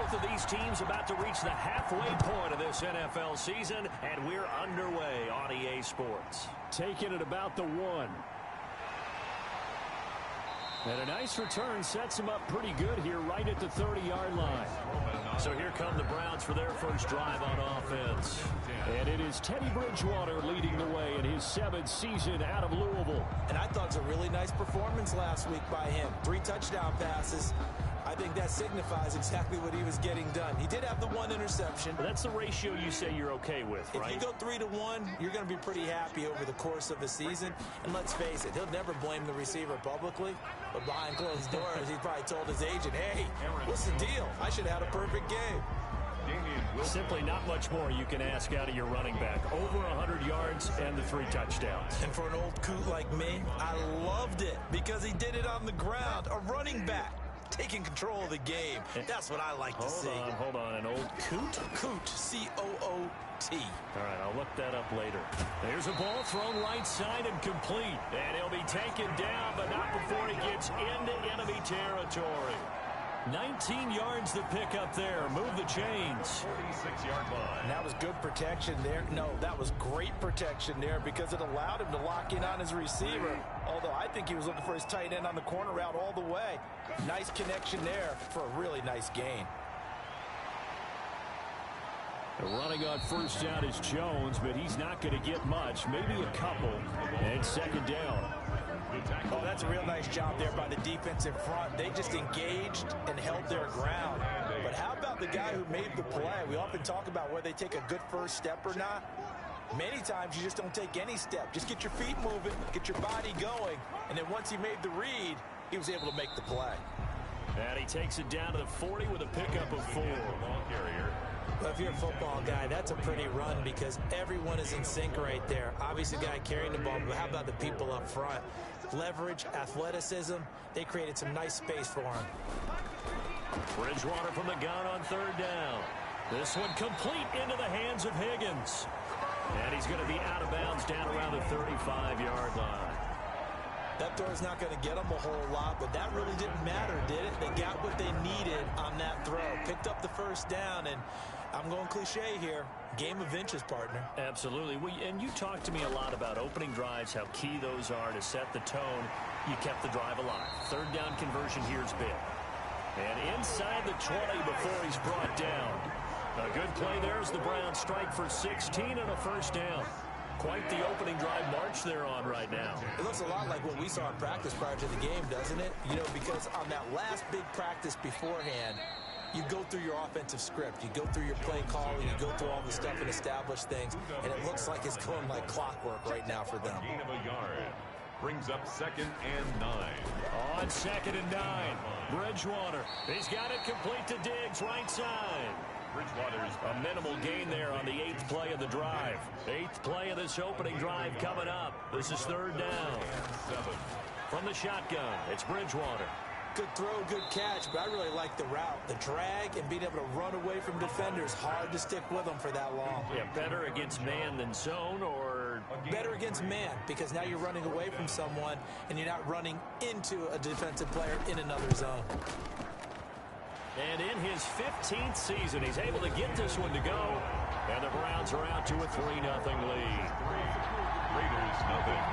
Both of these teams about to reach the halfway point of this NFL season, and we're underway on EA Sports. Taking it about the 1. And a nice return sets him up pretty good here right at the 30-yard line. So here come the Browns for their first drive on offense. And it is Teddy Bridgewater leading the way in his 7th season out of Louisville. And I thought it was a really nice performance last week by him. 3 touchdown passes. I think that signifies exactly what he was getting done. He did have the 1 interception. That's the ratio you say you're okay with, right? If you go 3-to-1, you're going to be pretty happy over the course of a season. And let's face it, he'll never blame the receiver publicly. But behind closed doors, he probably told his agent, hey, what's the deal? I should have had a perfect game. Simply not much more you can ask out of your running back. Over 100 yards and the 3 touchdowns. And for an old coot like me, I loved it because he did it on the ground. A running back taking control of the game. That's what I like to see. Hold on. An old coot? Coot, C-O-O-T. All right, I'll look that up later. There's a ball thrown right side and complete. And he'll be taken down, but not before he gets into enemy territory. 19 yards to pick up there. Move the chains. 46-yard line. And that was good protection there. No, that was great protection there because it allowed him to lock in on his receiver. Although I think he was looking for his tight end on the corner route all the way. Nice connection there for a really nice gain. Running on first down is Jones, but he's not going to get much. Maybe a couple. And second down. Oh, that's a real nice job there by the defensive front. They just engaged and held their ground. But how about the guy who made the play? We often talk about whether they take a good first step or not. Many times you just don't take any step. Just get your feet moving, get your body going, and then once he made the read, he was able to make the play. And he takes it down to the 40 with a pickup of 4. Well, if you're a football guy, that's a pretty run because everyone is in sync right there. Obviously, the guy carrying the ball, but how about the people up front? Leverage, athleticism, they created some nice space for him. Bridgewater from the gun on 3rd down. This one complete into the hands of Higgins. And he's going to be out of bounds down around the 35-yard line. That throw is not going to get them a whole lot, but that really didn't matter, did it? They got what they needed on that throw. Picked up the first down, and I'm going cliche here. Game of inches, partner. Absolutely. And you talked to me a lot about opening drives, how key those are to set the tone. You kept the drive alive. 3rd down conversion here is big. And inside the 20 before he's brought down. A good play there as the Browns strike for 16 and a first down. Quite the opening drive march they're on right now. It looks a lot like what we saw in practice prior to the game, doesn't it? You know, because on that last big practice beforehand, you go through your offensive script. You go through your play calling. You go through all the stuff and establish things. And it looks like it's going like clockwork right now for them. Gain of a yard. Brings up 2nd and 9. On 2nd and 9. Bridgewater. He's got it complete to Diggs, right side. Bridgewater's a minimal gain there on the 8th play of the drive. 8th play of this opening drive coming up. This is 3rd down. From the shotgun, it's Bridgewater. Good throw, good catch, but I really like the route. The drag and being able to run away from defenders. Hard to stick with them for that long. Yeah, better against man than zone, or? Better against man, because now you're running away from someone and you're not running into a defensive player in another zone. And in his 15th season, he's able to get this one to go. And the Browns are out to a 3-0 lead. Raiders, nothing.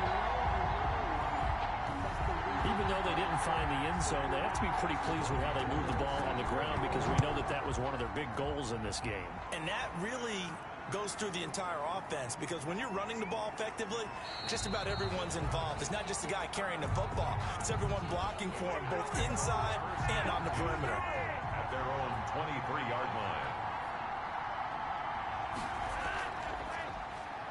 Even though they didn't find the end zone, they have to be pretty pleased with how they moved the ball on the ground because we know that that was one of their big goals in this game. And that really goes through the entire offense because when you're running the ball effectively, just about everyone's involved. It's not just the guy carrying the football. It's everyone blocking for him, both inside and on the perimeter. At their own 23-yard line.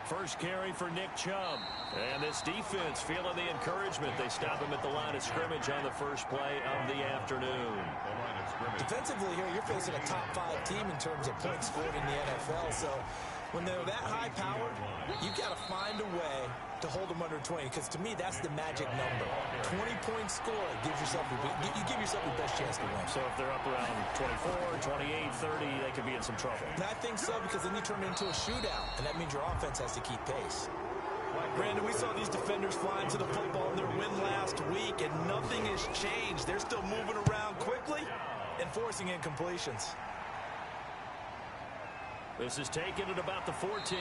First carry for Nick Chubb. And this defense feeling the encouragement. They stop him at the line of scrimmage on the first play of the afternoon. Defensively here, you're facing a top 5 team in terms of points scored in the NFL. So when they're that high powered, you've got to find a way to hold them under 20. Because to me, that's the magic number. 20-point score gives yourself you give yourself the best chance to win. So if they're up around 24, 28, 30, they could be in some trouble. And I think so because then you turn it into a shootout. And that means your offense has to keep pace. Brandon, we saw these defenders flying to the football in their win last week, and nothing has changed. They're still moving around quickly and forcing incompletions. This is taken at about the 14.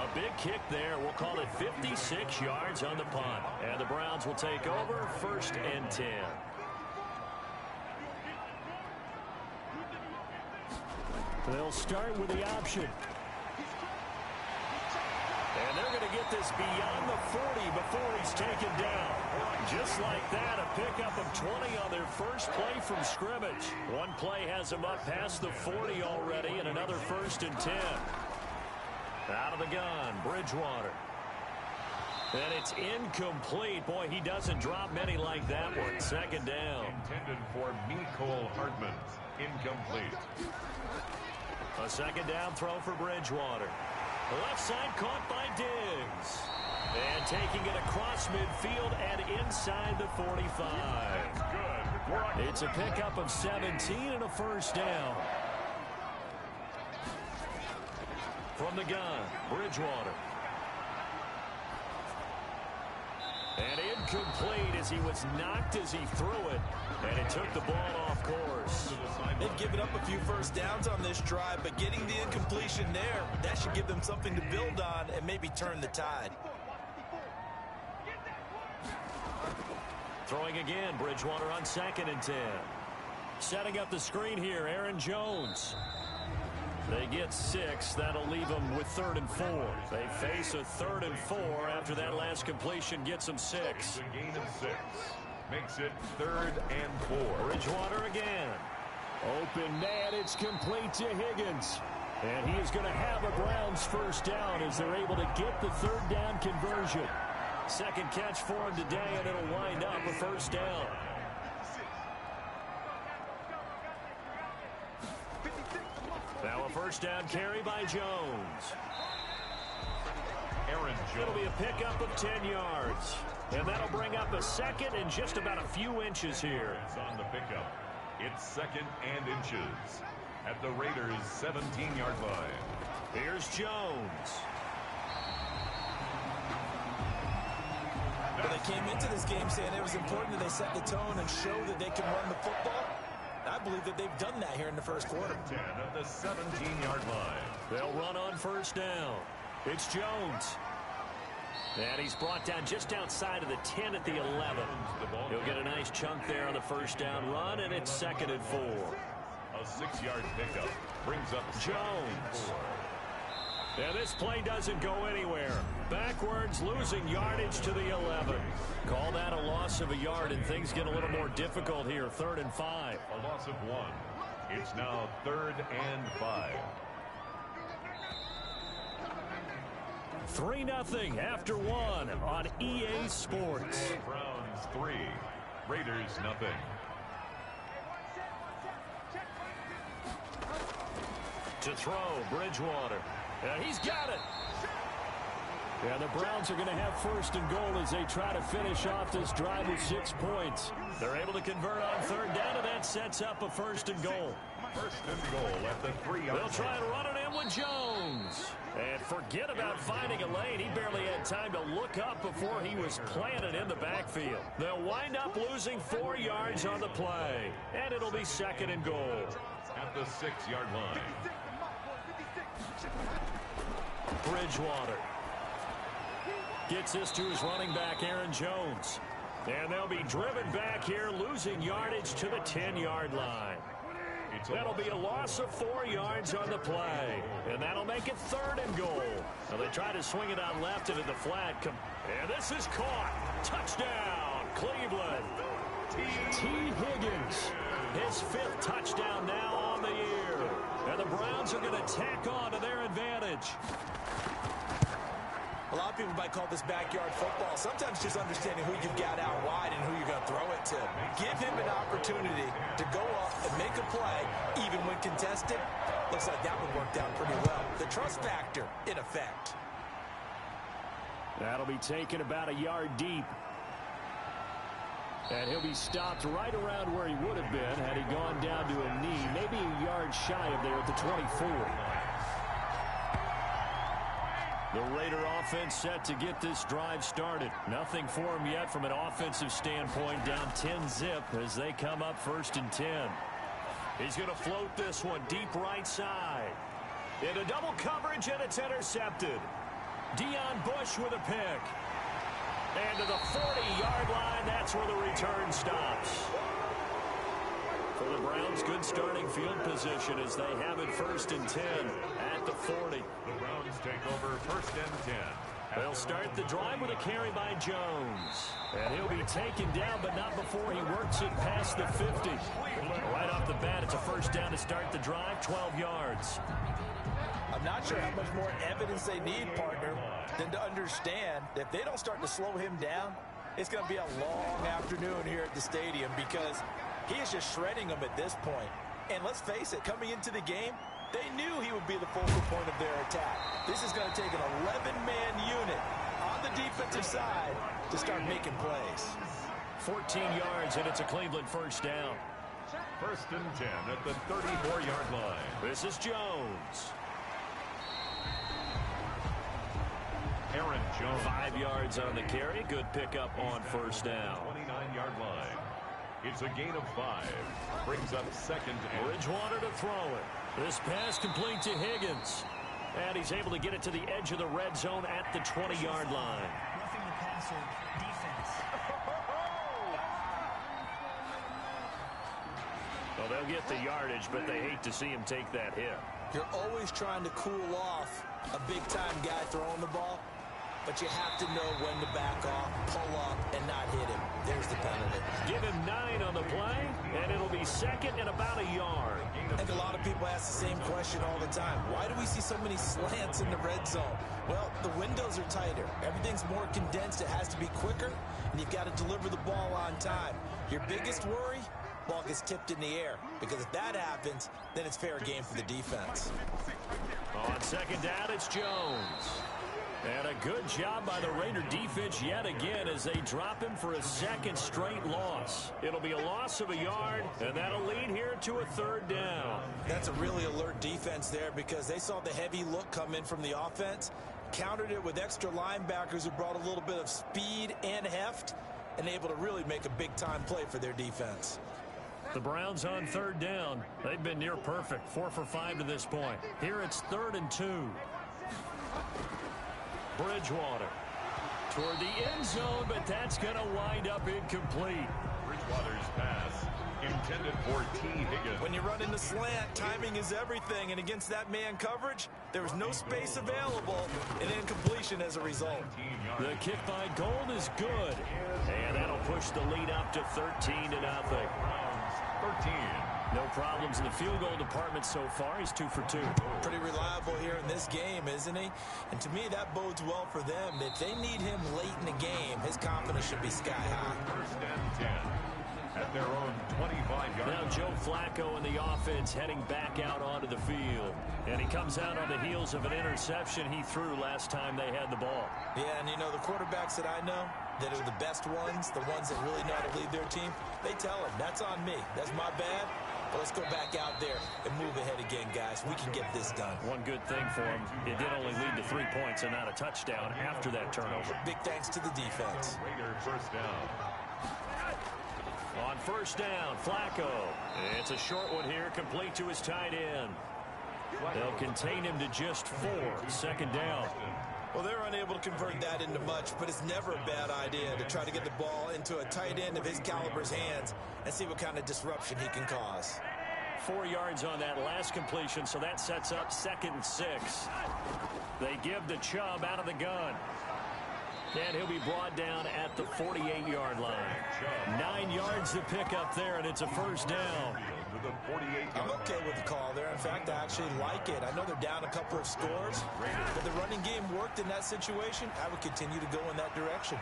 A big kick there. We'll call it 56 yards on the punt. And the Browns will take over 1st and 10. They'll start with the option. And they're going to get this beyond the 40 before he's taken down. Just like that, a pickup of 20 on their first play from scrimmage. One play has them up past the 40 already, and another 1st and 10. Out of the gun, Bridgewater. And it's incomplete. Boy, he doesn't drop many like that one. 2nd down. Intended for Mecole Hardman. Incomplete. A 2nd down throw for Bridgewater. Left side caught by Diggs. And taking it across midfield and inside the 45. Good. It's a pickup of 17 and a 1st down. From the gun, Bridgewater. And incomplete as he was knocked as he threw it. And it took the ball off course. They've given up a few 1st downs on this drive, but getting the incompletion there, that should give them something to build on and maybe turn the tide. Throwing again, Bridgewater on 2nd and 10. Setting up the screen here, Aaron Jones. They get 6. That'll leave them with 3rd and 4. They face a 3rd and 4 after that last completion gets them 6. A gain of 6. Makes it 3rd and 4. Bridgewater again. Open man, it's complete to Higgins. And he is going to have a Browns 1st down as they're able to get the 3rd down conversion. 2nd catch for him today, and it'll wind up a 1st down. Now a 1st down carry by Jones. Aaron Jones. It'll be a pickup of 10 yards. And that'll bring up a 2nd and just about a few inches here. It's on the pickup. It's 2nd and inches at the Raiders' 17-yard line. Here's Jones. Well, they came into this game saying it was important that they set the tone and show that they can run the football. I believe that they've done that here in the 1st quarter. 10 at the 17-yard line. They'll run on 1st down. It's Jones. And he's brought down just outside of the 10 at the 11. He'll get a nice chunk there on the 1st down run, and it's 2nd and 4. A 6-yard pickup brings up Jones. And this play doesn't go anywhere. Backwards, losing yardage to the 11. Call that a loss of a yard, and things get a little more difficult here. 3rd and 5. a loss of 1. It's now 3rd and 5. 3-0 after 1 on EA Sports. Browns 3, Raiders 0. To throw, Bridgewater. And he's got it. Yeah, the Browns are going to have 1st and goal as they try to finish off this drive with 6 points. They're able to convert on 3rd down, and that sets up a 1st and goal. 1st and goal at the 3-yard They'll try and run it in with Jones. And forget about finding a lane. He barely had time to look up before he was planted in the backfield. They'll wind up losing 4 yards on the play. And it'll be 2nd and goal. at the 6-yard line. Bridgewater gets this to his running back, Aaron Jones. And they'll be driven back here, losing yardage to the 10-yard line. That'll be a loss of 4 yards on the play. And that'll make it 3rd and goal. Now they try to swing it out left into the flat. And this is caught. Touchdown, Cleveland. T. Higgins. His 5th touchdown now on the year. And the Browns are going to tack on to their advantage. A lot of people might call this backyard football. Sometimes just understanding who you've got out wide and who you're going to throw it to. Give him an opportunity to go up and make a play, even when contested. Looks like that one worked out pretty well. The trust factor in effect. That'll be taken about a yard deep. And he'll be stopped right around where he would have been had he gone down to a knee, maybe a yard shy of there at the 24. The Raider offense set to get this drive started. Nothing for them yet from an offensive standpoint, down 10-zip as they come up 1st and 10. He's going to float this one deep right side. Into double coverage, and it's intercepted. Deion Bush with a pick. And to the 40-yard line, that's where the return stops. For the Browns, good starting field position as they have it 1st and 10 at the 40. The Browns take over 1st and 10. They'll start the drive with a carry by Jones. And he'll be taken down, but not before he works it past the 50. Right off the bat, it's a 1st down to start the drive, 12 yards. I'm not sure how much more evidence they need, partner, than to understand that if they don't start to slow him down, it's going to be a long afternoon here at the stadium because he is just shredding them at this point. And let's face it, coming into the game, they knew he would be the focal point of their attack. This is going to take an 11-man unit on the defensive side to start making plays. 14 yards, and it's a Cleveland 1st down. 1st and 10 at the 34-yard line. This is Jones. Aaron Jones. 5 yards on the carry. Good pickup on 1st down. 29-yard line. It's a gain of 5. Brings up 2nd and... Bridgewater to throw it. This pass complete to Higgins. And he's able to get it to the edge of the red zone at the 20-yard line. Roughing the passer, defense. Well, they'll get the yardage, but they hate to see him take that hit. You're always trying to cool off a big-time guy throwing the ball, but you have to know when to back off, pull up, and not hit him. There's the penalty. Give him 9 on the play, and it'll be 2nd and about a yard. I think a lot of people ask the same question all the time. Why do we see so many slants in the red zone? Well, the windows are tighter. Everything's more condensed. It has to be quicker, and you've got to deliver the ball on time. Your biggest worry? Ball gets tipped in the air, because if that happens, then it's fair game for the defense. On 2nd down, it's Jones. And a good job by the Raider defense yet again as they drop him for a 2nd straight loss. It'll be a loss of a yard, and that'll lead here to a 3rd down. That's a really alert defense there because they saw the heavy look come in from the offense, countered it with extra linebackers who brought a little bit of speed and heft, and able to really make a big-time play for their defense. The Browns on 3rd down. They've been near perfect, 4 for 5 to this point. Here it's 3rd and 2. Bridgewater toward the end zone, but that's going to wind up incomplete. Bridgewater's pass intended for T. Higgins. When you run into slant, timing is everything, and against that man coverage, there was no space available, and incompletion as a result. The kick by Gold is good, and that'll push the lead up to 13-0. 13. No problems in the field goal department so far. He's 2 for 2. Pretty reliable here in this game, isn't he? And to me, that bodes well for them. If they need him late in the game, his confidence should be sky high. 1st and 10 at their own 25-yard line. Now Joe Flacco and the offense heading back out onto the field. And he comes out on the heels of an interception he threw last time they had the ball. Yeah, and you know, the quarterbacks that I know that are the best ones, the ones that really know how to lead their team, they tell them, that's on me. That's my bad. But let's go back out there and move ahead again, guys. We can get this done. One good thing for him, it did only lead to 3 points and not a touchdown after that turnover. Big thanks to the defense. Raider 1st down. On 1st down, Flacco. It's a short one here, complete to his tight end. They'll contain him to just 4. 2nd down. Well, they're unable to convert that into much, but it's never a bad idea to try to get the ball into a tight end of his caliber's hands and see what kind of disruption he can cause. 4 yards on that last completion, so that sets up 2nd and 6. They give the Chubb out of the gun. And he'll be brought down at the 48-yard line. 9 yards to pick up there, and it's a 1st down. I'm okay with the call there. In fact, I actually like it. I know they're down a couple of scores, but the running game worked in that situation. I would continue to go in that direction.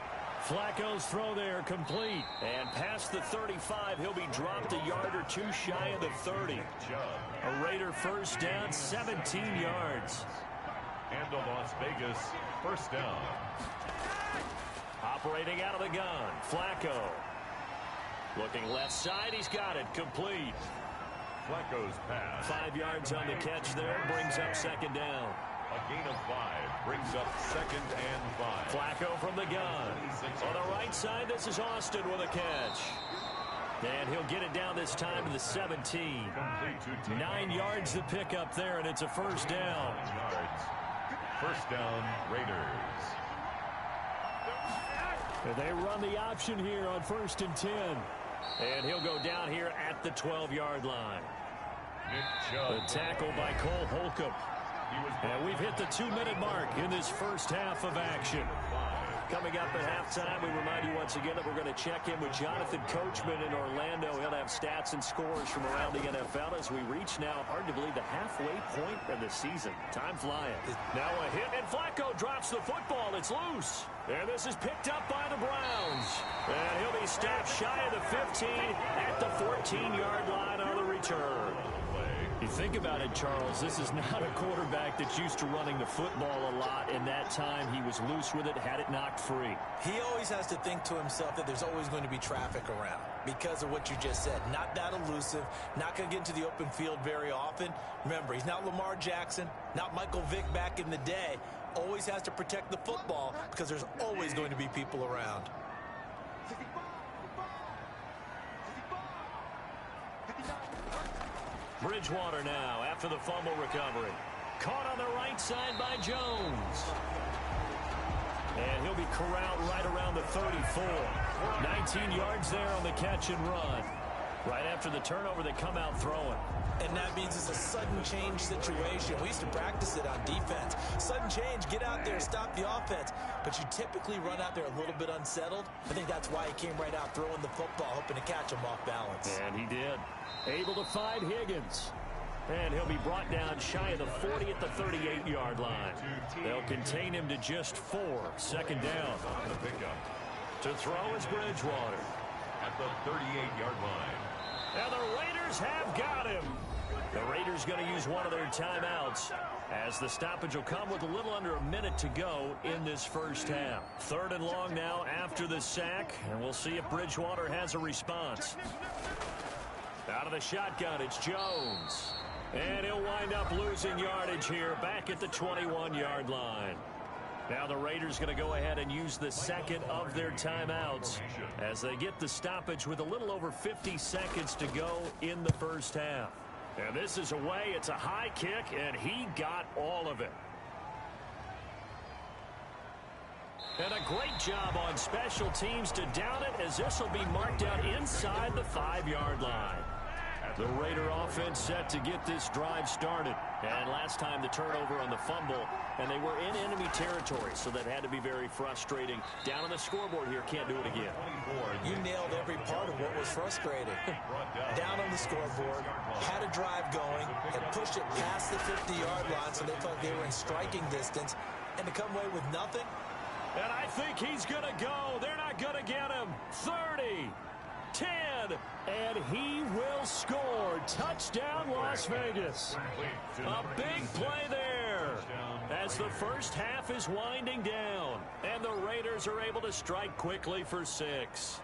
Flacco's throw there complete. And past the 35, he'll be dropped a yard or 2 shy of the 30. A Raider 1st down, 17 yards. And the Las Vegas 1st down. Operating out of the gun, Flacco. Looking left side, he's got it, complete. Flacco's pass. 5 yards on the catch there, brings up 2nd down. A gain of 5 brings up 2nd and 5. Flacco from the gun. On the right side, this is Austin with a catch. And he'll get it down this time to the 17. 9 yards to pick up there, and it's a first down. First down, Raiders. And they run the option here on 1st and 10. And he'll go down here at the 12-yard line. The tackle by Cole Holcomb. And we've hit the 2-minute mark in this first half of action. Coming up at halftime, we remind you once again that we're going to check in with Jonathan Coachman in Orlando. He'll have stats and scores from around the NFL as we reach now, hard to believe, the halfway point of the season. Time flying. Now a hit, and Flacco drops the football. It's loose. And this is picked up by the Browns. And he'll be stopped shy of the 15 at the 14-yard line on the return. You think about it, Charles, this is not a quarterback that's used to running the football a lot. In that time, he was loose with it, had it knocked free. He always has to think to himself that there's always going to be traffic around because of what you just said. Not that elusive, not going to get into the open field very often. Remember, he's not Lamar Jackson, not Michael Vick back in the day. Always has to protect the football because there's always going to be people around. Bridgewater now after the fumble recovery. Caught on the right side by Jones. And he'll be corralled right around the 34. 19 yards there on the catch and run. Right after the turnover, they come out throwing. And that means it's a sudden change situation. We used to practice it on defense. Sudden change, get out there, stop the offense. But you typically run out there a little bit unsettled. I think that's why he came right out throwing the football, hoping to catch him off balance. And he did. Able to find Higgins. And he'll be brought down shy of the 40 at the 38-yard line. They'll contain him to just 4. Second down. To throw is Bridgewater. At the 38-yard line. And the Raiders have got him. The Raiders going to use one of their timeouts as the stoppage will come with a little under a minute to go in this first half. 3rd and long now after the sack, and we'll see if Bridgewater has a response. Out of the shotgun, it's Jones. And he'll wind up losing yardage here back at the 21-yard line. Now the Raiders going to go ahead and use the second of their timeouts as they get the stoppage with a little over 50 seconds to go in the first half. And this is away. It's a high kick, and he got all of it. And a great job on special teams to down it as this will be marked out inside the 5-yard line. The Raider offense set to get this drive started. And last time the turnover on the fumble, and they were in enemy territory, so that had to be very frustrating. Down on the scoreboard here, can't do it again. You nailed every part of what was frustrating. Down on the scoreboard, had a drive going, and pushed it past the 50-yard line so they felt they were in striking distance, and to come away with nothing. And I think he's going to go. They're not going to get him. 30. 10, and he will score. Touchdown, Las Vegas. A big play there as the first half is winding down, and the Raiders are able to strike quickly for 6.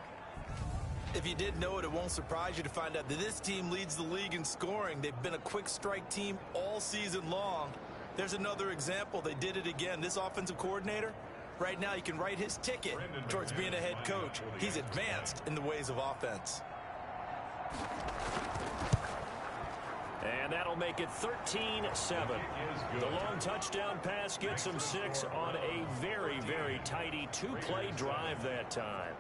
If you didn't know it, it won't surprise you to find out that this team leads the league in scoring. They've been a quick strike team all season long. There's another example. They did it again. This offensive coordinator, right now, he can write his ticket towards being a head coach. He's advanced in the ways of offense. And that'll make it 13-7. The long touchdown pass gets him 6 on a very, very tidy 2-play drive that time.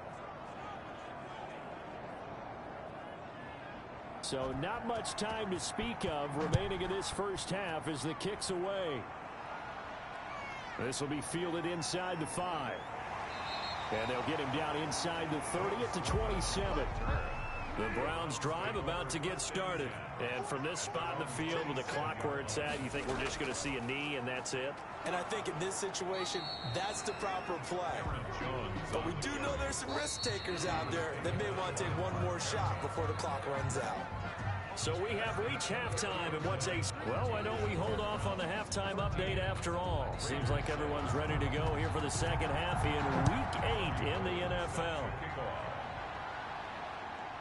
So not much time to speak of remaining in this first half as the kick's away. This will be fielded inside the 5. And they'll get him down inside the 30 at the 27. The Browns drive about to get started. And from this spot in the field with the clock where it's at, you think we're just going to see a knee and that's it? And I think in this situation, that's the proper play. But we do know there's some risk takers out there that may want to take one more shot before the clock runs out. So we have reached halftime, and what's a... Well, why don't we hold off on the halftime update after all? Seems like everyone's ready to go here for the second half in Week 8 in the NFL.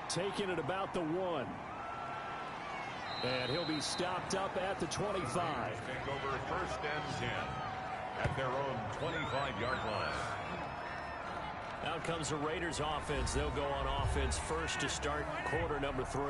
Taking it about the 1. And he'll be stopped up at the 25. Take over 1st and 10 at their own 25-yard line. Out comes the Raiders offense. They'll go on offense first to start quarter number 3.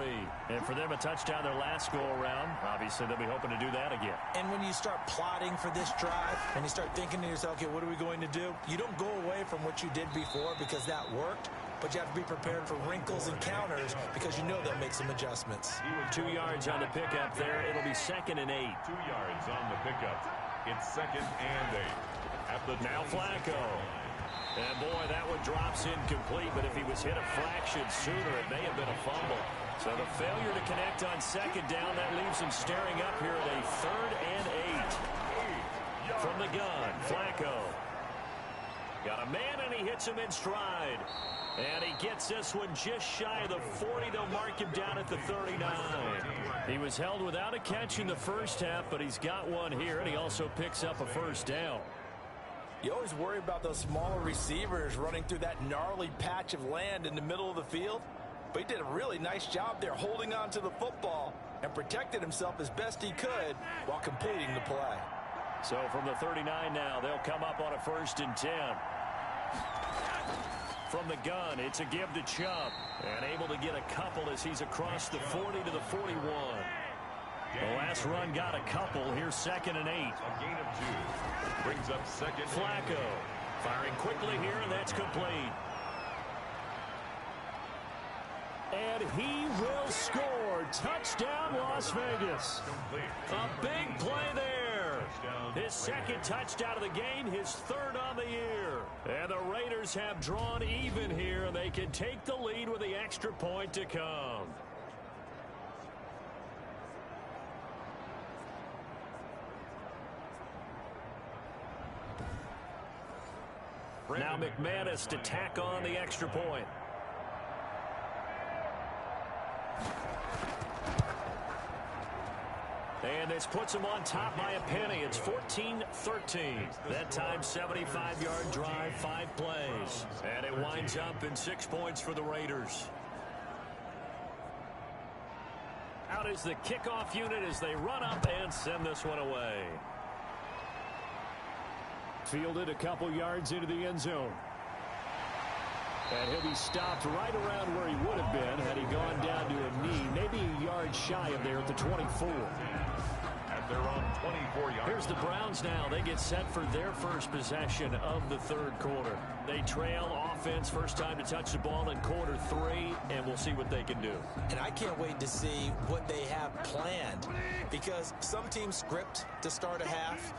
And for them, a touchdown their last go-around. Obviously, they'll be hoping to do that again. And when you start plotting for this drive, when you start thinking to yourself, okay, what are we going to do? You don't go away from what you did before because that worked, but you have to be prepared for wrinkles and counters because you know they'll make some adjustments. 2 yards on the pickup there. It'll be 2nd and 8. 2 yards on the pickup. It's 2nd and 8. At the now Flacco. And, boy, that one drops incomplete, but if he was hit a fraction sooner, it may have been a fumble. So the failure to connect on 2nd down, that leaves him staring up here at a 3rd and 8. From the gun, Flacco. Got a man, and he hits him in stride. And he gets this one just shy of the 40. They'll mark him down at the 39. He was held without a catch in the first half, but he's got one here, and he also picks up a first down. You always worry about those smaller receivers running through that gnarly patch of land in the middle of the field. But he did a really nice job there holding on to the football and protected himself as best he could while completing the play. So from the 39 now, they'll come up on a 1st and 10. From the gun, it's a give to Chubb. And able to get a couple as he's across the 40 to the 41. The last run got a couple. Here's 2nd and 8. A gain of 2. Brings up 2nd. Flacco firing quickly here, and that's complete. And he will score. Touchdown, Las Vegas. A big play there. His 2nd touchdown of the game, his 3rd on the year. And the Raiders have drawn even here, and they can take the lead with the extra point to come. Now McManus to tack on the extra point. And this puts him on top by a penny. It's 14-13. That time 75-yard drive, 5 plays. And it winds up in 6 points for the Raiders. Out is the kickoff unit as they run up and send this one away. Fielded a couple yards into the end zone. And he'll be stopped right around where he would have been had he gone down to a knee, maybe a yard shy of there at the 24. At their own 24 yards. Here's the Browns now. They get set for their first possession of the 3rd quarter. They trail offense, first time to touch the ball in quarter 3, and we'll see what they can do. And I can't wait to see what they have planned because some teams script to start a half.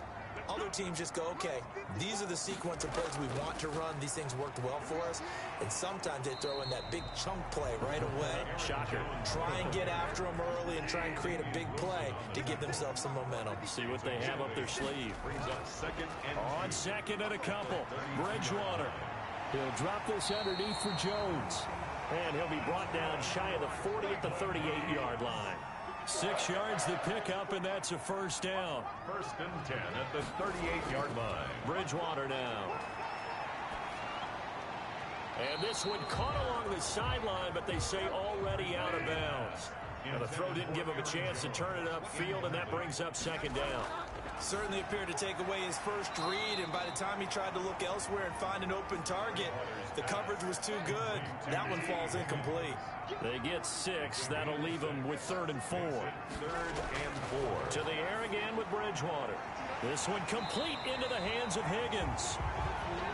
Other teams just go, okay, these are the sequence of plays we want to run. These things worked well for us. And sometimes they throw in that big chunk play right away. Shocker. Try and get after them early and try and create a big play to give themselves some momentum. See what they have up their sleeve. Brings up 2nd and On 2nd and a couple. Bridgewater. He'll drop this underneath for Jones. And he'll be brought down shy of the 40 at the 38-yard line. 6 yards the pickup, and that's a first down. 1st and 10 at the 38-yard line. Bridgewater now. And this one caught along the sideline, but they say already out of bounds. And the throw didn't give him a chance to turn it upfield, and that brings up 2nd down. Certainly appeared to take away his first read, and by the time he tried to look elsewhere and find an open target, the coverage was too good. That one falls incomplete. They get 6. That'll leave them with 3rd and 4. 3rd and 4. To the air again with Bridgewater. This one complete into the hands of Higgins.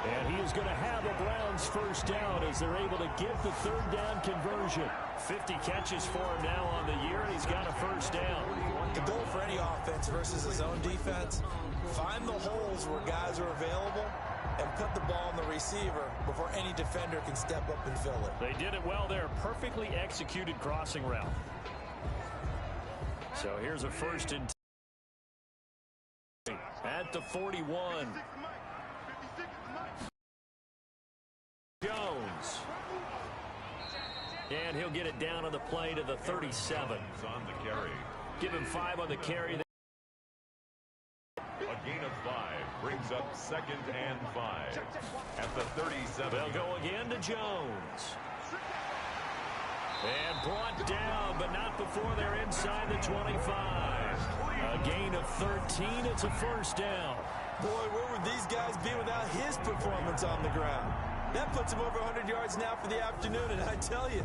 And he is going to have a Browns first down as they're able to get the 3rd down conversion. 50 catches for him now on the year, and he's got a first down. The goal for any offense versus his own defense, find the holes where guys are available and put the ball in the receiver before any defender can step up and fill it. They did it well there. Perfectly executed crossing route. So here's a 1st and 10 at the 41. Jones. And he'll get it down on the play to the 37. On the carry. Give him 5 on the carry. A gain of 5 brings up 2nd and 5 at the 37. They'll go again to Jones. And brought down, but not before they're inside the 25. A gain of 13. It's a first down. Boy, where would these guys be without his performance on the ground? That puts him over 100 yards now for the afternoon, and I tell you,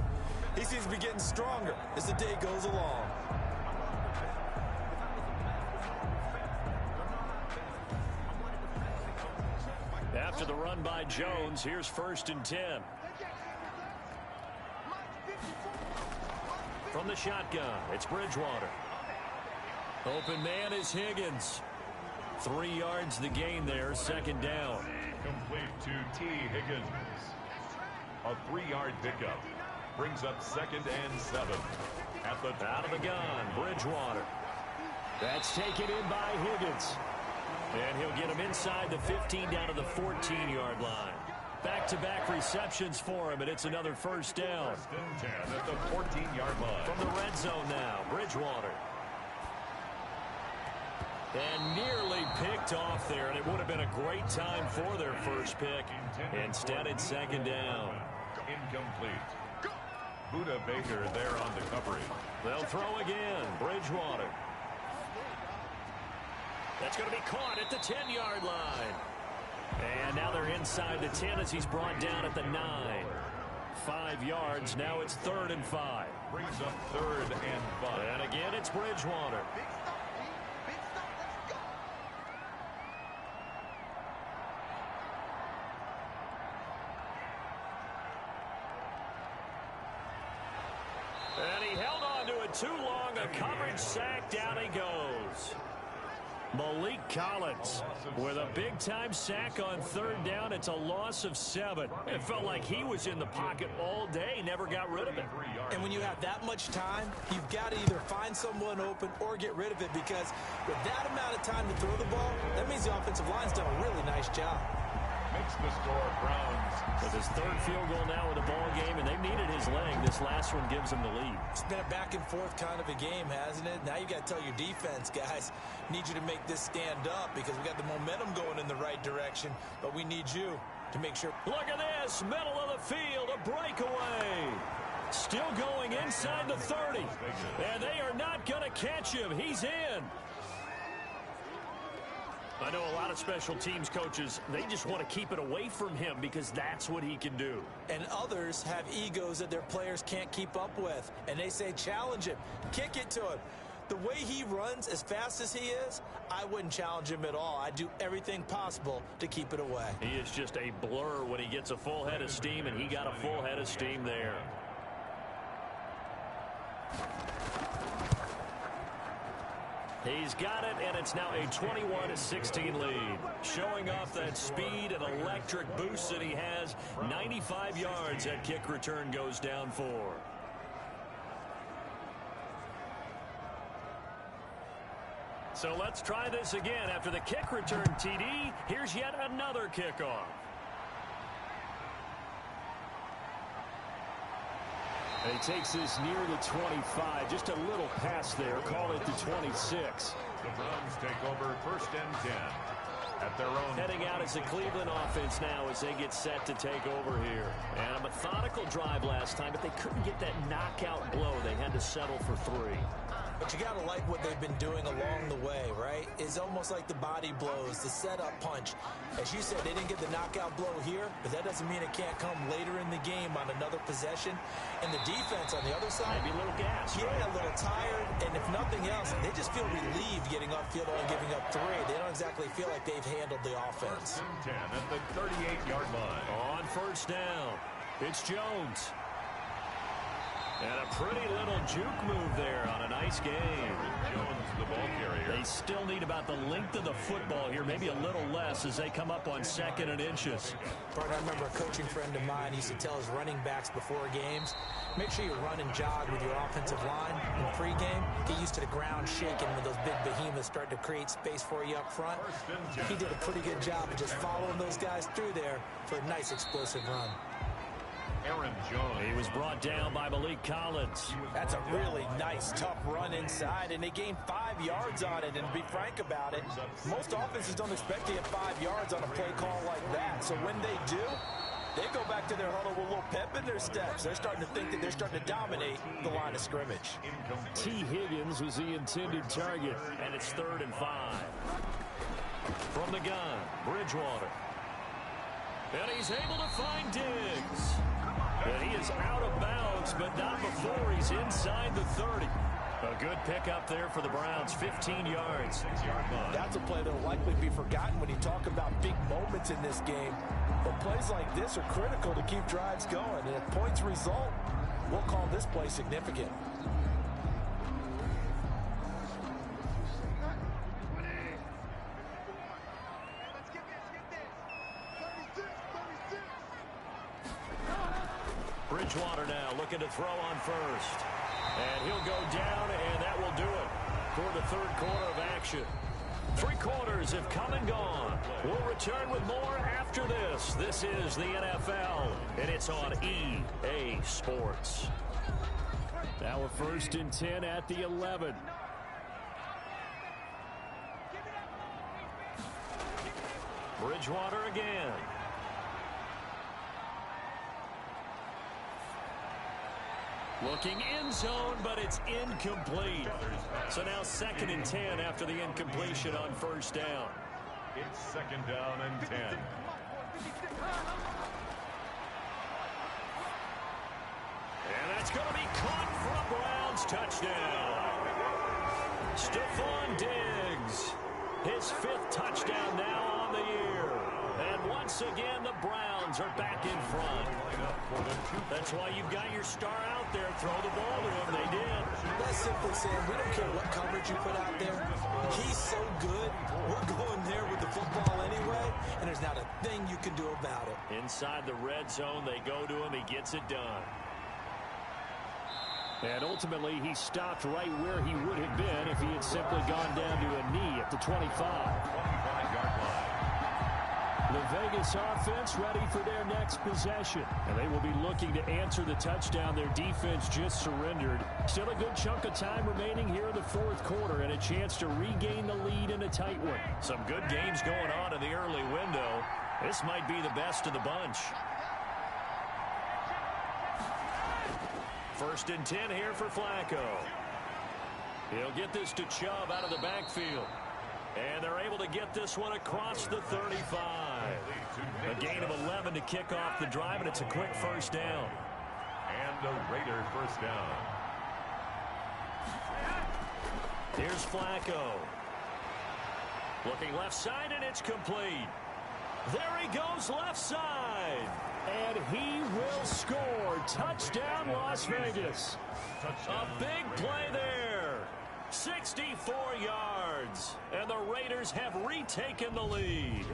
he seems to be getting stronger as the day goes along. After the run by Jones, here's 1st and 10. From the shotgun, it's Bridgewater. Open man is Higgins. 3 yards the gain there, 2nd down. Complete to T. Higgins. A 3-yard pickup. Brings up 2nd and 7. Out of the gun, Bridgewater. That's taken in by Higgins. And he'll get him inside the 15 down to the 14-yard line. Back-to-back receptions for him, and it's another 1st down. First and 10 at the 14-yard line. From the red zone now, Bridgewater. And nearly picked off there, and it would have been a great time for their first pick. Instead, it's 2nd down. Incomplete. Buda Baker there on the coverage. They'll throw again. Bridgewater. That's going to be caught at the 10-yard line. And now they're inside the 10 as he's brought down at the 9. 5 yards. Now it's 3rd and 5. Brings up 3rd and 5. And again, it's Bridgewater. And he held on to it too long. A coverage sack. Down he goes. Malik Collins with a big-time sack on 3rd down. It's a loss of 7. It felt like he was in the pocket all day, never got rid of it. And when you have that much time, you've got to either find someone open or get rid of it, because with that amount of time to throw the ball, that means the offensive line's done a really nice job. Makes the score Browns. With his 3rd field goal now in the ball game, and they needed his leg. This last one gives him the lead. It's been a back-and-forth kind of a game, hasn't it? Now you got to tell your defense, guys, need you to make this stand up, because we got the momentum going in the right direction, but we need you to make sure. Look at this, middle of the field, a breakaway. Still going inside the 30, and they are not going to catch him. He's in. I know a lot of special teams coaches, they just want to keep it away from him because that's what he can do. And others have egos that their players can't keep up with, and they say challenge him, kick it to him. The way he runs as fast as he is, I wouldn't challenge him at all. I'd do everything possible to keep it away. He is just a blur when he gets a full head of steam, and he got a full head of steam there. He's got it, and it's now a 21-16 lead. Showing off that speed and electric boost that he has. 95 yards that kick return goes down for. So let's try this again. After the kick return TD, here's yet another kickoff. And he takes this near the 25. Just a little pass there. Call it the 26. The Browns take over 1st and 10 at their own. Heading out as the Cleveland offense now as they get set to take over here. And a methodical drive last time, but they couldn't get that knockout blow. They had to settle for 3. But you got to like what they've been doing along the way, right? It's almost like the body blows, the setup punch. As you said, they didn't get the knockout blow here, but that doesn't mean it can't come later in the game on another possession. And the defense on the other side, maybe a little gas. Yeah, right? a little tired. And if nothing else, they just feel relieved getting upfield and giving up 3. They don't exactly feel like they've handled the offense. 1st and 10 at the 38-yard line. On 1st down, it's Jones. And a pretty little juke move there on a nice game. Jones, the ball carrier. They still need about the length of the football here, maybe a little less as they come up on 2nd and inches. Partner, I remember a coaching friend of mine used to tell his running backs before games, make sure you run and jog with your offensive line in pregame. Get used to the ground shaking when those big behemoths start to create space for you up front. He did a pretty good job of just following those guys through there for a nice explosive run. Aaron Jones. He was brought down by Malik Collins. That's a really nice, tough run inside, and they gained 5 yards on it. And to be frank about it, most offenses don't expect to get 5 yards on a play call like that. So when they do, they go back to their huddle with a little pep in their steps. They're starting to think that they're starting to dominate the line of scrimmage. T. Higgins was the intended target, and it's 3rd and 5. From the gun, Bridgewater. And he's able to find Diggs. And he is out of bounds, but not before he's inside the 30. A good pickup there for the Browns, 15 yards. That's a play that will likely be forgotten when you talk about big moments in this game. But plays like this are critical to keep drives going. And if points result, we'll call this play significant. Bridgewater now looking to throw on first. And he'll go down, and that will do it for the third quarter of action. 3 quarters have come and gone. We'll return with more after this. This is the NFL, and it's on EA Sports. Now a 1st and 10 at the 11. Bridgewater again. Looking end zone, but it's incomplete. So now 2nd and 10 after the incompletion on 1st down. It's 2nd down and 10. And that's going to be caught for a Browns touchdown. Stephon Diggs, his 5th touchdown now on the year. And once again, the Browns are back in front. That's why you've got your star out there. Throw the ball to him. They did. That's simply saying we don't care what coverage you put out there. He's so good. We're going there with the football anyway, and there's not a thing you can do about it. Inside the red zone, they go to him. He gets it done. And ultimately, he stopped right where he would have been if he had simply gone down to a knee at the 25. 25-yard line. The Vegas offense ready for their next possession. And they will be looking to answer the touchdown their defense just surrendered. Still a good chunk of time remaining here in the 4th quarter and a chance to regain the lead in a tight one. Some good games going on in the early window. This might be the best of the bunch. 1st and 10 here for Flacco. He'll get this to Chubb out of the backfield. And they're able to get this one across the 35. A gain of 11 to kick off the drive, and it's a quick 1st down. And a Raider 1st down. Here's Flacco. Looking left side, and it's complete. There he goes left side. And he will score. Touchdown, Las Vegas. A big play there. 64 yards. And the Raiders have retaken the lead.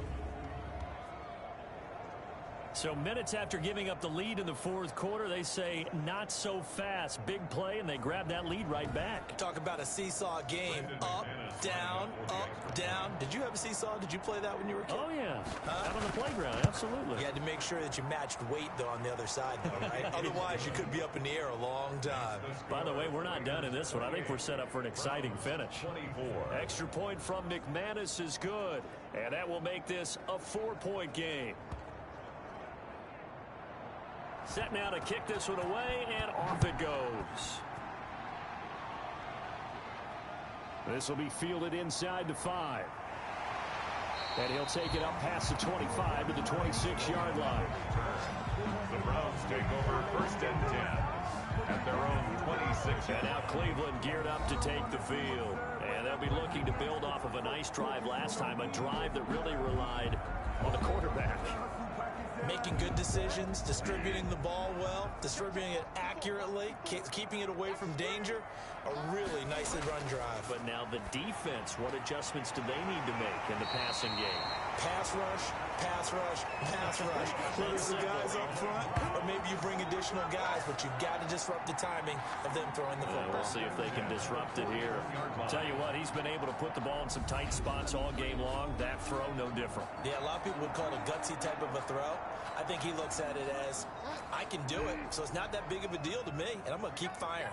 So minutes after giving up the lead in the 4th quarter, they say not so fast. Big play, and they grab that lead right back. Talk about a seesaw game. Up, down, up, down. Did you have a seesaw? Did you play that when you were a kid? Oh, yeah. Out on the playground, absolutely. You had to make sure that you matched weight, though, on the other side, though, right? Otherwise, you could be up in the air a long time. By the way, we're not done in this one. I think we're set up for an exciting finish. 24. Extra point from McManus is good, and that will make this a 4-point game. Set now to kick this one away, and off it goes. This will be fielded inside the 5. And he'll take it up past the 25 to the 26-yard line. The Browns take over 1st and 10 at their own 26. And now Cleveland geared up to take the field. And they'll be looking to build off of a nice drive last time, a drive that really relied on the quarterback. Making good decisions, distributing the ball well, distributing it accurately, keeping it away from danger. A really nicely run drive. But now the defense, what adjustments do they need to make in the passing game? Pass rush, pass rush, pass rush. Whether it's the guys up front or maybe you bring additional guys, but you've got to disrupt the timing of them throwing the football. We'll see if they can disrupt it here. Tell you what, he's been able to put the ball in some tight spots all game long. That throw, no different. Yeah, a lot of people would call it a gutsy type of a throw. I think he looks at it as, I can do it, so it's not that big of a deal to me, and I'm going to keep firing.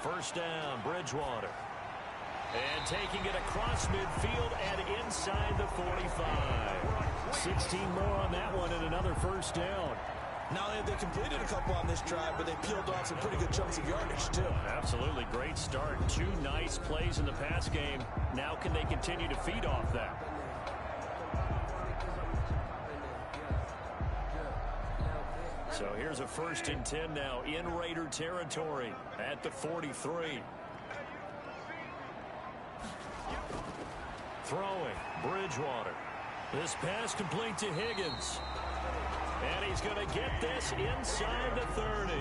1st down, Bridgewater. And taking it across midfield and inside the 45. 16 more on that one and another 1st down. Not only have they completed a couple on this drive, but they peeled off some pretty good chunks of yardage, too. Absolutely. Great start. 2 nice plays in the pass game. Now can they continue to feed off that? So here's a 1st and 10 now in Raider territory at the 43. Throwing, Bridgewater. This pass complete to Higgins. And he's going to get this inside the 30.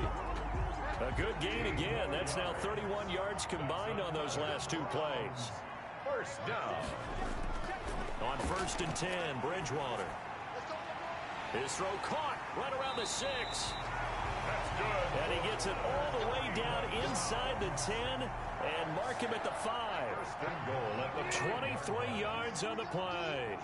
A good gain again. That's now 31 yards combined on those last 2 plays. First down. On 1st and 10, Bridgewater. His throw caught right around the 6. That's good. And he gets it all the way down inside the 10 and mark him at the 5. First and goal at the 23 yards on the play.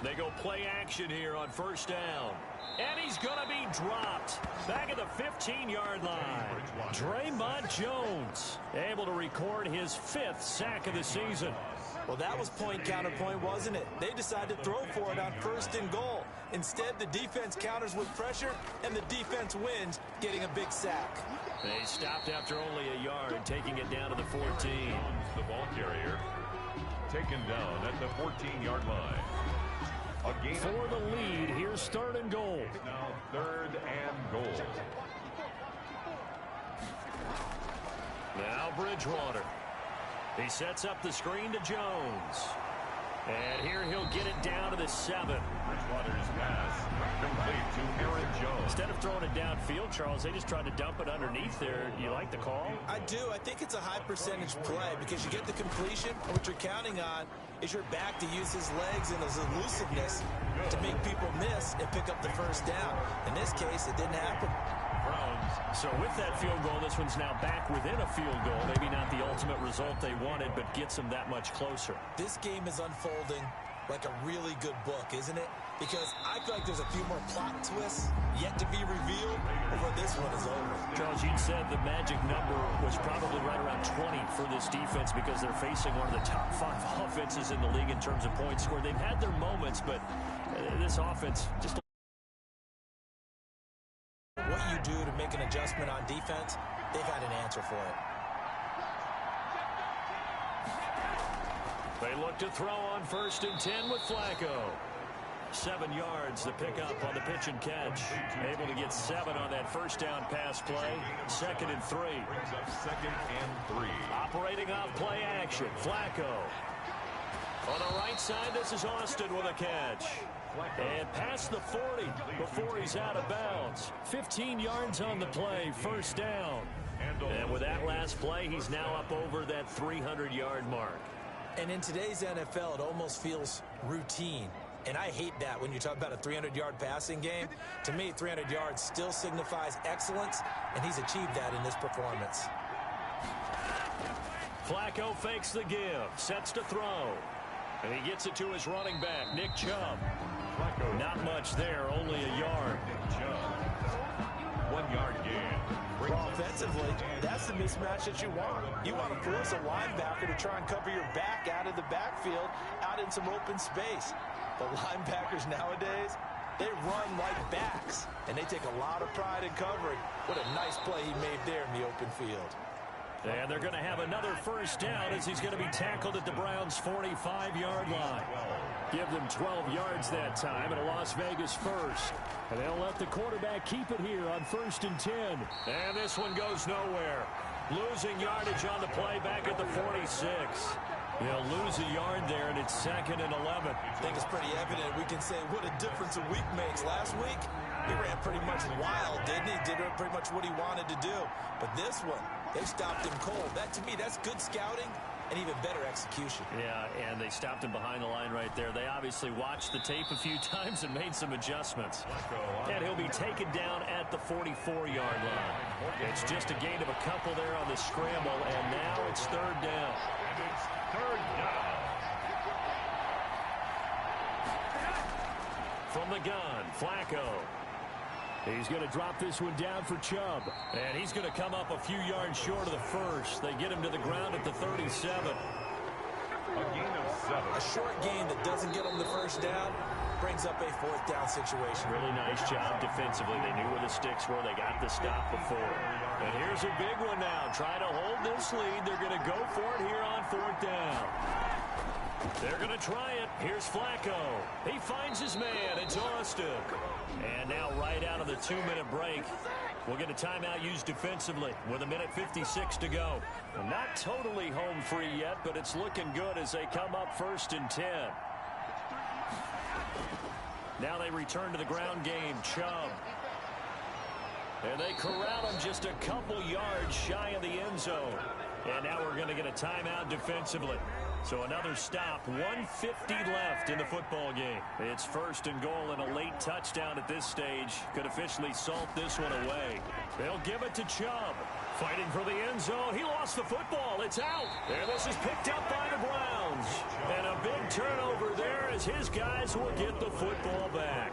They go play action here on 1st down. And he's going to be dropped back at the 15-yard line. Draymond Jones able to record his 5th sack of the season. Well, that was point counterpoint, wasn't it? They decided to throw for it on 1st and goal. Instead, the defense counters with pressure, and the defense wins, getting a big sack. They stopped after only a yard, taking it down to the 14. The ball carrier taken down at the 14-yard line. For the lead, here's 3rd and goal. Now 3rd and goal. Now Bridgewater. He sets up the screen to Jones. And here he'll get it down to the 7. Bridgewater's pass complete to Aaron Jones. Instead of throwing it downfield, Charles, they just tried to dump it underneath there. You like the call? I do. I think it's a high percentage play because you get the completion, and what you're counting on is your back to use his legs and his elusiveness to make people miss and pick up the 1st down. In this case, it didn't happen. So with that field goal, this one's now back within a field goal. Maybe not the ultimate result they wanted, but gets them that much closer. This game is unfolding like a really good book, isn't it? Because I feel like there's a few more plot twists yet to be revealed before this one is over. Charles, you said the magic number was probably right around 20 for this defense because they're facing one of the top 5 offenses in the league in terms of points scored. They've had their moments, but this offense just... What you do to make an adjustment on defense, they've had an answer for it. They look to throw on 1st and 10 with Flacco. 7 yards to pick up on the pitch and catch. Able to get 7 on that 1st down pass play. 2nd and 3. Brings up 2nd and 3. Operating off play action. Flacco. On the right side, this is Austin with a catch. And past the 40 before he's out of bounds. 15 yards on the play, 1st down. And with that last play, he's now up over that 300-yard mark. And in today's NFL, it almost feels routine. And I hate that when you talk about a 300-yard passing game. To me, 300 yards still signifies excellence, and he's achieved that in this performance. Flacco fakes the give, sets to throw. And he gets it to his running back, Nick Chubb. Not much there, only a yard. Chubb. 1 yard gain. Well, offensively, that's the mismatch that you want. You want to force a linebacker to try and cover your back out of the backfield, out in some open space. The linebackers nowadays, they run like backs, and they take a lot of pride in covering. What a nice play he made there in the open field. And they're going to have another 1st down as he's going to be tackled at the Browns' 45-yard line. Give them 12 yards that time and a Las Vegas 1st. And they'll let the quarterback keep it here on 1st and 10. And this one goes nowhere. Losing yardage on the play back at the 46. They'll lose a yard there, and it's 2nd and 11. I think it's pretty evident. We can say what a difference a week makes. Last week, he ran pretty much wild, didn't he? Did pretty much what he wanted to do. But this one, they stopped him cold. That, to me, that's good scouting and even better execution. Yeah, and they stopped him behind the line right there. They obviously watched the tape a few times and made some adjustments. And he'll be taken down at the 44-yard line. It's just a gain of a couple there on the scramble, and now it's 3rd down. And it's 3rd down. From the gun, Flacco. He's going to drop this one down for Chubb. And he's going to come up a few yards short of the 1st. They get him to the ground at the 37. A gain of 7. A short gain that doesn't get him the 1st down, brings up a 4th down situation. Really nice job defensively. They knew where the sticks were. They got the stop before. And here's a big one now. Trying to hold this lead. They're going to go for it here on 4th down. They're going to try it. Here's Flacco. He finds his man. It's Austin. And now right out of the 2-minute break, we'll get a timeout used defensively with 1:56 to go. Well, not totally home free yet, but it's looking good as they come up 1st and 10. Now they return to the ground game. Chubb. And they corral him just a couple yards shy of the end zone. And now we're going to get a timeout defensively. So another stop, 1:50 left in the football game. It's 1st and goal, and a late touchdown at this stage could officially salt this one away. They'll give it to Chubb. Fighting for the end zone. He lost the football. It's out. And this is picked up by the Browns. And a big turnover there as his guys will get the football back.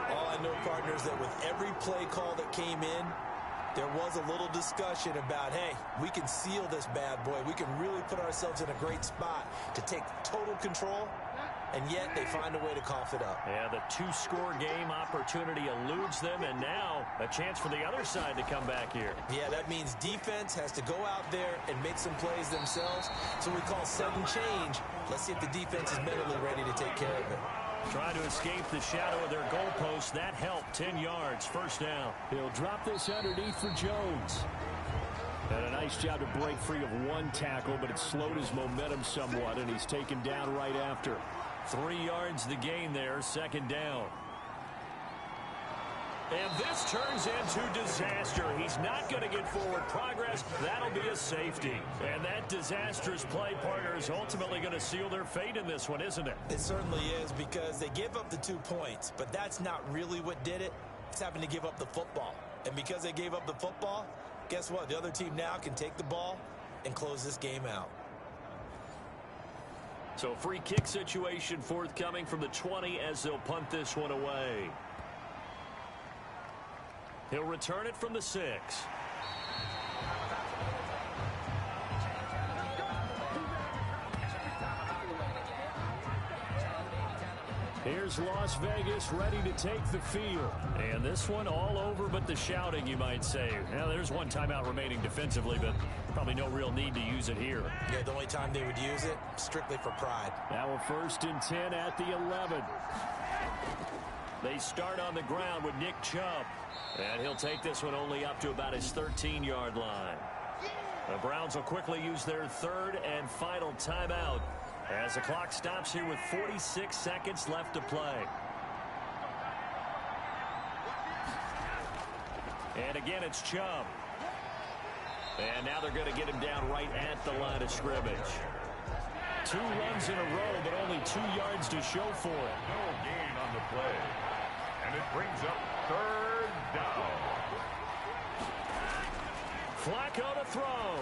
All I know, partners, that with every play call that came in, there was a little discussion about, hey, we can seal this bad boy. We can really put ourselves in a great spot to take total control, and yet they find a way to cough it up. Yeah, the 2-score game opportunity eludes them, and now a chance for the other side to come back here. Yeah, that means defense has to go out there and make some plays themselves. So we call sudden change. Let's see if the defense is mentally ready to take care of it. Trying to escape the shadow of their goalpost. That helped. 10 yards. 1st down. He'll drop this underneath for Jones. And a nice job to break free of one tackle, but it slowed his momentum somewhat, and he's taken down right after. 3 yards the gain there. 2nd down. And this turns into disaster. He's not going to get forward progress. That'll be a safety. And that disastrous play, partner, is ultimately going to seal their fate in this one, isn't it? It certainly is, because they gave up the 2 points, but that's not really what did it. It's having to give up the football. And because they gave up the football, guess what? The other team now can take the ball and close this game out. So free kick situation forthcoming from the 20 as they'll punt this one away. He'll return it from the 6. Here's Las Vegas ready to take the field. And this one all over but the shouting, you might say. Now, there's one timeout remaining defensively, but probably no real need to use it here. Yeah, the only time they would use it, strictly for pride. Now a 1st and 10 at the 11. They start on the ground with Nick Chubb. And he'll take this one only up to about his 13-yard line. The Browns will quickly use their 3rd and final timeout as the clock stops here with 46 seconds left to play. And again, it's Chubb. And now they're going to get him down right at the line of scrimmage. 2 runs in a row, but only 2 yards to show for it. No gain on the play. And it brings up 3rd down. Flacco to throw.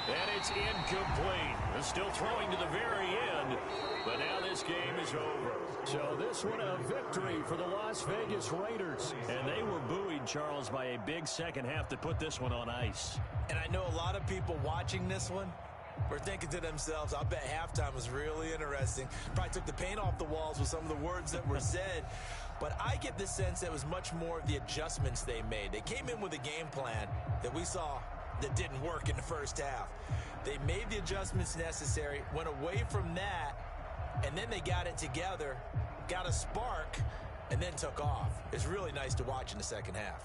And it's incomplete. They're still throwing to the very end. But now this game is over. So this one a victory for the Las Vegas Raiders. And they were buoyed, Charles, by a big second half to put this one on ice. And I know a lot of people watching this one were thinking to themselves, I bet halftime was really interesting. Probably took the paint off the walls with some of the words that were said. But I get the sense that it was much more of the adjustments they made. They came in with a game plan that we saw that didn't work in the first half. They made the adjustments necessary, went away from that, and then they got it together, got a spark, and then took off. It's really nice to watch in the second half.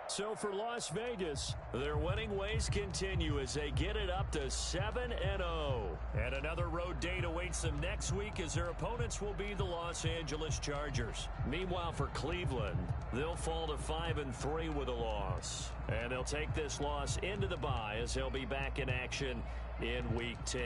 So for Las Vegas, their winning ways continue as they get it up to 7-0. And another road date awaits them next week as their opponents will be the Los Angeles Chargers. Meanwhile, for Cleveland, they'll fall to 5-3 with a loss. And they'll take this loss into the bye as they'll be back in action in Week 10.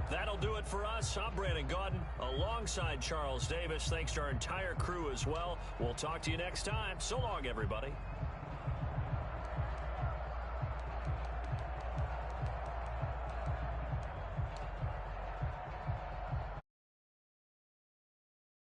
That'll do it for us. I'm Brandon Gaudin alongside Charles Davis. Thanks to our entire crew as well. We'll talk to you next time. So long, everybody.